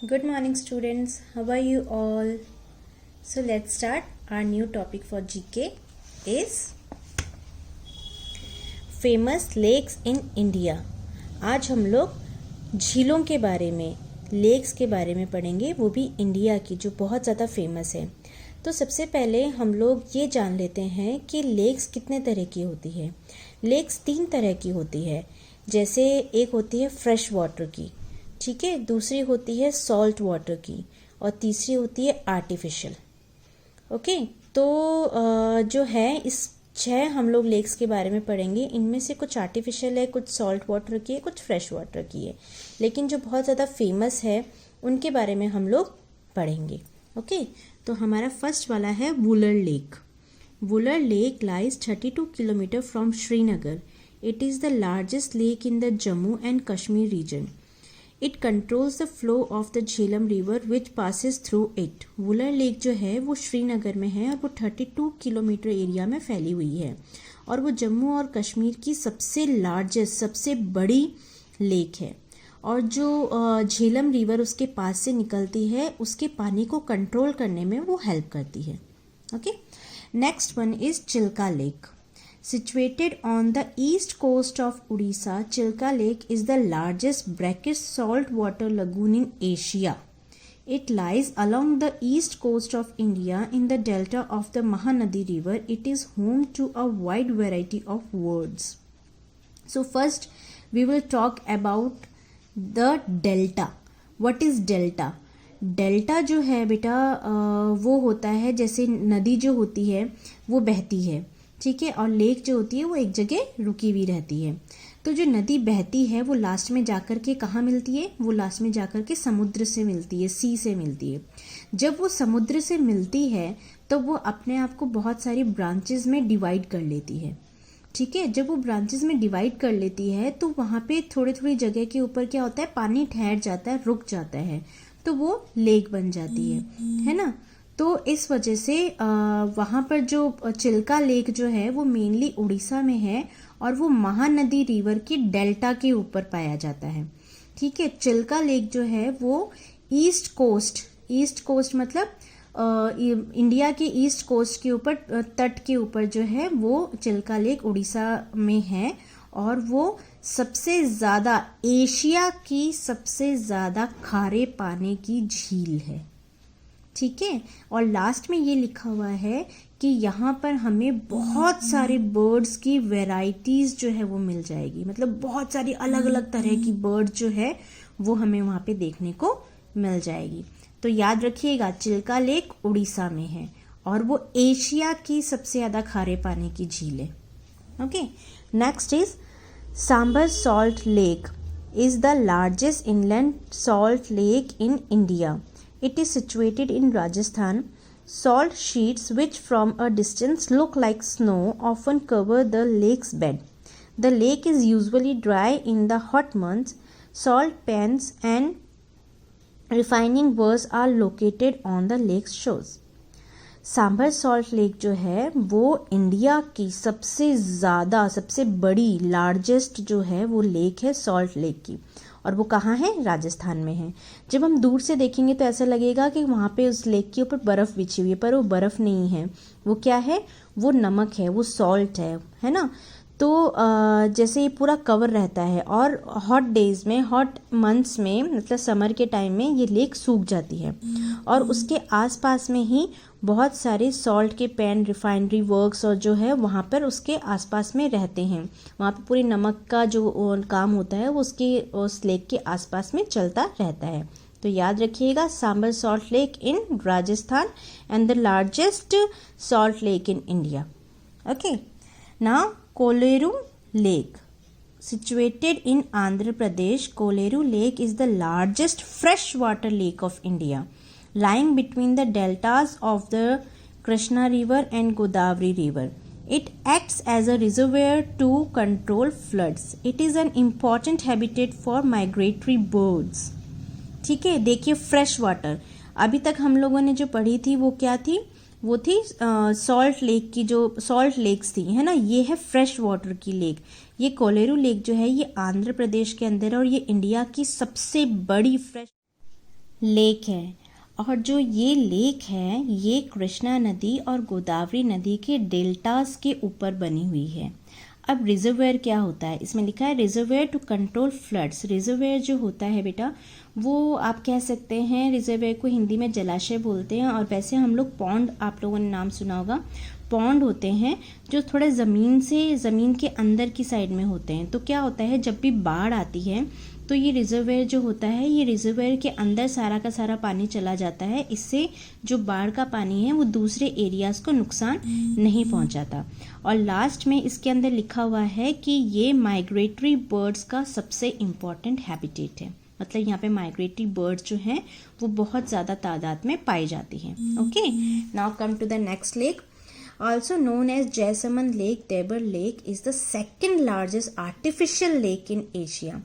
Good morning, students. How are you all? So let's start. Our new topic for GK is famous lakes in India. आज हम लोग झीलों के बारे में, लेक्स के बारे में पढ़ेंगे, वो भी इंडिया की जो बहुत ज़्यादा फेमस है। तो सबसे पहले हम लोग ये जान लेते हैं कि लेक्स कितने तरह की होती है। लेक्स 3 तरह की होती है। जैसे एक होती है फ्रेश वाटर की, ठीक है, दूसरी होती है सॉल्ट वाटर की और तीसरी होती है आर्टिफिशियल। ओके, तो जो है इस 6 हम लोग लेक्स के बारे में पढ़ेंगे। इनमें से कुछ आर्टिफिशियल है, कुछ सॉल्ट वाटर की है, कुछ फ्रेश वाटर की है, लेकिन जो बहुत ज़्यादा फेमस है उनके बारे में हम लोग पढ़ेंगे। ओके, तो हमारा फर्स्ट वाला है Wular lake. Wular lake lies 32 kilometre from Srinagar. It is the largest lake in the Jammu and Kashmir region. It controls the flow of the Jhelum river which passes through it. Wular lake जो है वो श्रीनगर में है और वो 32 किलोमीटर एरिया में फैली हुई है और वो जम्मू और कश्मीर की सबसे लार्जेस्ट, सबसे बड़ी लेक है। और जो झेलम रिवर उसके पास से निकलती है उसके पानी को कंट्रोल करने में वो हेल्प करती है। Okay, next one is Chilka lake. Situated on the east coast of Odisha, Chilka Lake is the largest brackish saltwater lagoon in Asia. It lies along the east coast of India in the delta of the Mahanadi River. It is home to a wide variety of birds. So first we will talk about the delta. What is delta? Delta जो है बेटा वो होता है जैसे नदी जो होती है वो बहती है, ठीक है, और लेक जो होती है वो एक जगह रुकी हुई रहती है। तो जो नदी बहती है वो लास्ट में जाकर के कहाँ मिलती है? वो लास्ट में जाकर के समुद्र से मिलती है, सी से मिलती है। जब वो समुद्र से मिलती है तो वो अपने आप को बहुत सारी ब्रांचेस में डिवाइड कर लेती है, ठीक है। जब वो ब्रांचेस में डिवाइड कर लेती है तो वहाँ पे थोड़ी थोड़ी जगह के ऊपर क्या होता है, पानी ठहर जाता है, रुक जाता है, तो वो लेक बन जाती है ना। तो इस वजह से वहाँ पर जो चिल्का लेक जो है वो मेनली उड़ीसा में है और वो महानदी रिवर की डेल्टा के ऊपर पाया जाता है, ठीक है। चिल्का लेक जो है वो ईस्ट कोस्ट मतलब इंडिया के ईस्ट कोस्ट के ऊपर, तट के ऊपर जो है वो चिल्का लेक उड़ीसा में है और वो सबसे ज़्यादा, एशिया की सबसे ज़्यादा खारे पानी की झील है, ठीक है। और लास्ट में ये लिखा हुआ है कि यहाँ पर हमें बहुत सारे बर्ड्स की वैरायटीज जो है वो मिल जाएगी, मतलब बहुत सारी अलग अलग तरह की बर्ड जो है वो हमें वहाँ पे देखने को मिल जाएगी। तो याद रखिएगा, चिल्का लेक उड़ीसा में है और वो एशिया की सबसे ज़्यादा खारे पानी की झील है। Okay, next is Sambhar salt lake is the largest inland salt lake in India. It is situated in Rajasthan. Salt sheets which from a distance look like snow often cover the lake's bed. The lake is usually dry in the hot months. Salt pans and refining wells are located on the lake's shores. Sambar salt lake जो है वो India की सबसे ज़्यादा, सबसे बड़ी, largest जो है वो लेक है सॉल्ट लेक की, और वो कहाँ है? राजस्थान में है। जब हम दूर से देखेंगे तो ऐसा लगेगा कि वहाँ पे उस लेक के ऊपर बर्फ़ बिछी हुई है, पर वो बर्फ़ नहीं है, वो क्या है? वो नमक है, वो सॉल्ट है ना। तो जैसे ये पूरा कवर रहता है और हॉट डेज में, हॉट मंथ्स में, मतलब समर के टाइम में ये लेक सूख जाती है और उसके आसपास में ही बहुत सारे सॉल्ट के पैन, रिफाइनरी वर्क्स और जो है वहाँ पर उसके आसपास में रहते हैं। वहाँ पे पूरी नमक का जो काम होता है वो उस लेक के आसपास में चलता रहता है। तो याद रखिएगा, Sambhar salt lake in Rajasthan and the largest salt lake in India. Okay, now Koleru Lake. Situated in Andhra Pradesh, Koleru Lake is the largest freshwater lake of India, lying between the deltas of the Krishna River and Godavari River. It acts as a reservoir to control floods. It is an important habitat for migratory birds. ठीक है, देखिए fresh water, अभी तक हम लोगों ने जो पढ़ी थी वो क्या थी? वो थी सॉल्ट लेक की, जो सॉल्ट लेक्स थी, है ना। ये है फ्रेश वाटर की लेक। ये कोलेरू लेक जो है ये आंध्र प्रदेश के अंदर है और ये इंडिया की सबसे बड़ी फ्रेश लेक है। और जो ये लेक है ये कृष्णा नदी और गोदावरी नदी के डेल्टास के ऊपर बनी हुई है। अब रिजर्वेयर क्या होता है, इसमें लिखा है reservoir to control floods. Reservoir जो होता है बेटा वो आप कह सकते हैं, रिजर्वेयर को हिंदी में जलाशय बोलते हैं, और वैसे हम लोग पॉन्ड, आप लोगों ने नाम सुना होगा, पॉन्ड होते हैं जो थोड़े ज़मीन के अंदर की साइड में होते हैं। तो क्या होता है, जब भी बाढ़ आती है तो ये रिजर्वेयर जो होता है, ये रिजर्वेयर के अंदर सारा का सारा पानी चला जाता है। इससे जो बाढ़ का पानी है वो दूसरे एरियाज़ को नुकसान नहीं पहुंचाता। और लास्ट में इसके अंदर लिखा हुआ है कि ये माइग्रेटरी बर्ड्स का सबसे इम्पॉर्टेंट हैबिटेट है। मतलब यहाँ पे माइग्रेटरी बर्ड्स जो हैं वो बहुत ज़्यादा तादाद में पाई जाती हैं। Okay, now come to the next lake. Also known as Jaisalmer Lake, Debar Lake is the second largest artificial lake in Asia,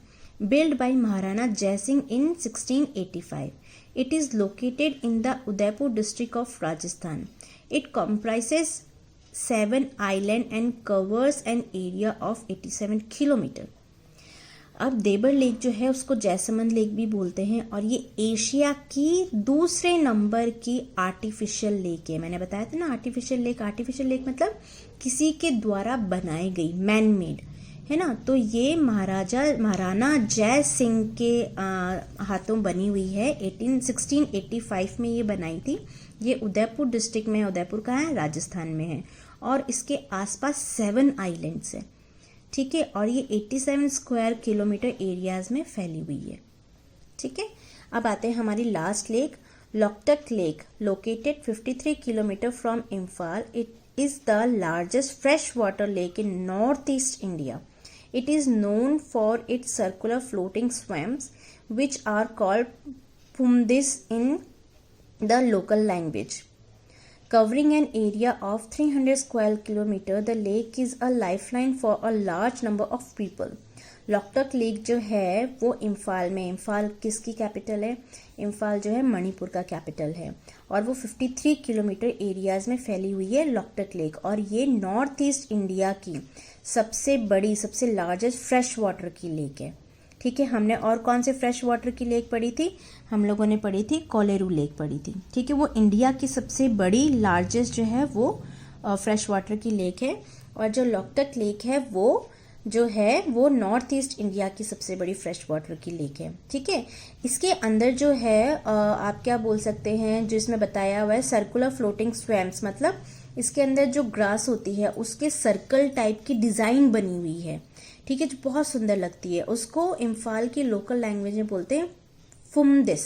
built by Maharana Jai Singh in 1685. It is located in the Udaipur district of Rajasthan. It comprises 7 islands and covers an area of 87 kilometers. अब देबर lake जो है उसको Jaisalmer lake भी बोलते हैं, और ये एशिया की दूसरे नंबर की आर्टिफिशियल लेक है। मैंने बताया था ना आर्टिफिशियल लेक मतलब किसी के द्वारा बनाई गई, मैन मेड, है ना। तो ये महाराणा जय सिंह के हाथों बनी हुई है। 1685 में ये बनाई थी। ये उदयपुर डिस्ट्रिक्ट में, उदयपुर कहाँ है, राजस्थान में है, और इसके आसपास 7 आइलैंड्स है, ठीक है। और ये 87 स्क्वायर किलोमीटर एरियाज में फैली हुई है, ठीक है। अब आते हैं हमारी last lake, Loktak lake, located 53 kilometre from Imphal. It is the largest fresh water lake in North East India. It is known for its circular floating swamps which are called phumdis in the local language. Covering an area of 300 square kilometer, the lake is a lifeline for a large number of people. Loktak lake जो है वो इम्फाल में, इम्फाल किसकी capital है, इम्फाल जो है मणिपुर का capital है, और वो 53 किलोमीटर एरियाज़ में फैली हुई है लोकटक लेक। और ये नॉर्थ ईस्ट इंडिया की सबसे बड़ी, सबसे लार्जेस्ट फ्रेश वाटर की लेक है, ठीक है। हमने और कौन से फ्रेश वाटर की लेक पढ़ी थी, हम लोगों ने पढ़ी थी कोलेरू लेक पढ़ी थी, ठीक है। वो इंडिया की सबसे बड़ी, लार्जेस्ट जो है वो फ्रेश वाटर की लेक है। और जो लोकटक लेक है वो जो है वो नॉर्थ ईस्ट इंडिया की सबसे बड़ी फ्रेश वाटर की लेक है, ठीक है। इसके अंदर जो है आप क्या बोल सकते हैं, जो इसमें बताया हुआ है सर्कुलर फ्लोटिंग स्वैम्स, मतलब इसके अंदर जो ग्रास होती है उसके सर्कल टाइप की डिजाइन बनी हुई है, ठीक है, जो बहुत सुंदर लगती है। उसको इम्फाल की लोकल लैंग्वेज में बोलते हैं फुमदिस,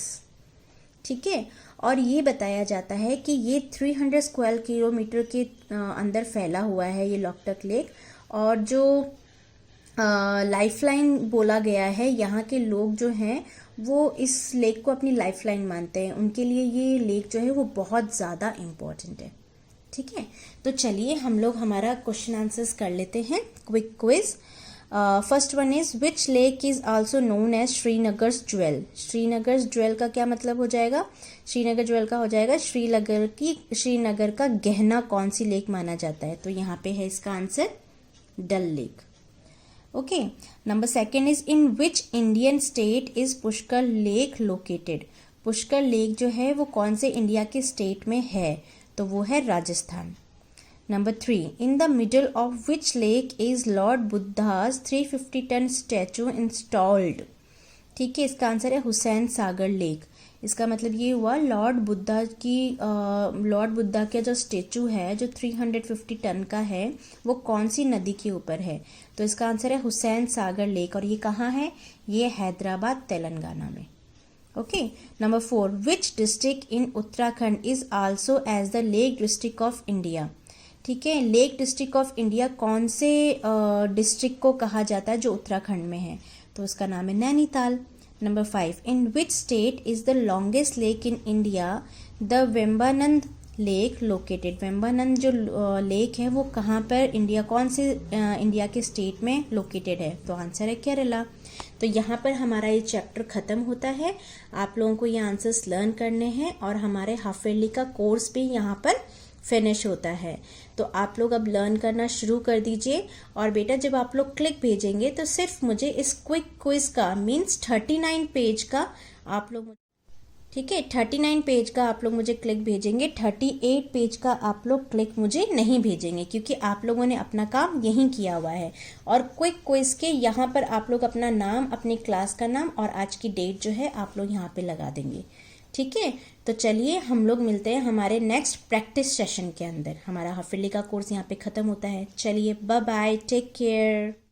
ठीक है। और ये बताया जाता है कि ये 300 स्क्वायर किलोमीटर के अंदर फैला हुआ है ये लोकटक लेक। और जो लाइफलाइन बोला गया है, यहाँ के लोग जो हैं वो इस लेक को अपनी लाइफलाइन मानते हैं। उनके लिए ये लेक जो है वो बहुत ज़्यादा इम्पोर्टेंट है, ठीक है। तो चलिए हम लोग हमारा क्वेश्चन आंसर्स कर लेते हैं, quick quiz. First one is which lake is also known as Srinagar's jewel. Srinagar's jewel का क्या मतलब हो जाएगा, श्रीनगर ज्वेल का हो जाएगा श्रीनगर का गहना कौन सी लेक माना जाता है। तो यहाँ पे है इसका answer Dal lake, okay. Number second is in which Indian state is Pushkar lake located. Pushkar lake जो है वो कौन से इंडिया के स्टेट में है, तो वो है Rajasthan. Number 3, in the middle of which lake is Lord Buddha's 350 ton statue installed? ठीक है, इसका आंसर है हुसैन सागर लेक। इसका मतलब ये हुआ लॉर्ड बुद्धा का जो स्टेचू है जो 350 टन का है वो कौन सी नदी के ऊपर है, तो इसका आंसर है हुसैन सागर लेक। और ये कहाँ है, ये हैदराबाद तेलंगाना में, okay. Number 4, which district in Uttarakhand is also as the lake district of India. ठीक है, लेक डिस्ट्रिक्ट ऑफ इंडिया कौन से डिस्ट्रिक्ट को कहा जाता है जो उत्तराखंड में है, तो उसका नाम है Nainital. Number 5, in which state is the longest lake in India the Vembanad lake located. Vembanad जो लेक है वो कहाँ पर इंडिया, कौन से इंडिया के स्टेट में लोकेटेड है, तो आंसर है केरला। तो यहाँ पर हमारा ये चैप्टर ख़त्म होता है। आप लोगों को ये आंसर्स लर्न करने हैं और हमारे हाफ ईयरली का कोर्स भी यहाँ पर फिनिश होता है। तो आप लोग अब लर्न करना शुरू कर दीजिए। और बेटा जब आप लोग क्लिक भेजेंगे तो सिर्फ मुझे इस क्विक क्विज का मीन्स 39 पेज का आप लोग ठीक है। 39 पेज का आप लोग मुझे क्लिक भेजेंगे, 38 पेज का आप लोग क्लिक मुझे नहीं भेजेंगे, क्योंकि आप लोगों ने अपना काम यहीं किया हुआ है। और क्विक क्विज के यहाँ पर आप लोग अपना नाम, अपनी क्लास का नाम और आज की डेट जो है आप लोग यहाँ पे लगा देंगे। ठीक है, तो चलिए हम लोग मिलते हैं हमारे नेक्स्ट प्रैक्टिस सेशन के अंदर। हमारा हाफ ईयरली का कोर्स यहाँ पे ख़त्म होता है। चलिए बाय बाय, टेक केयर।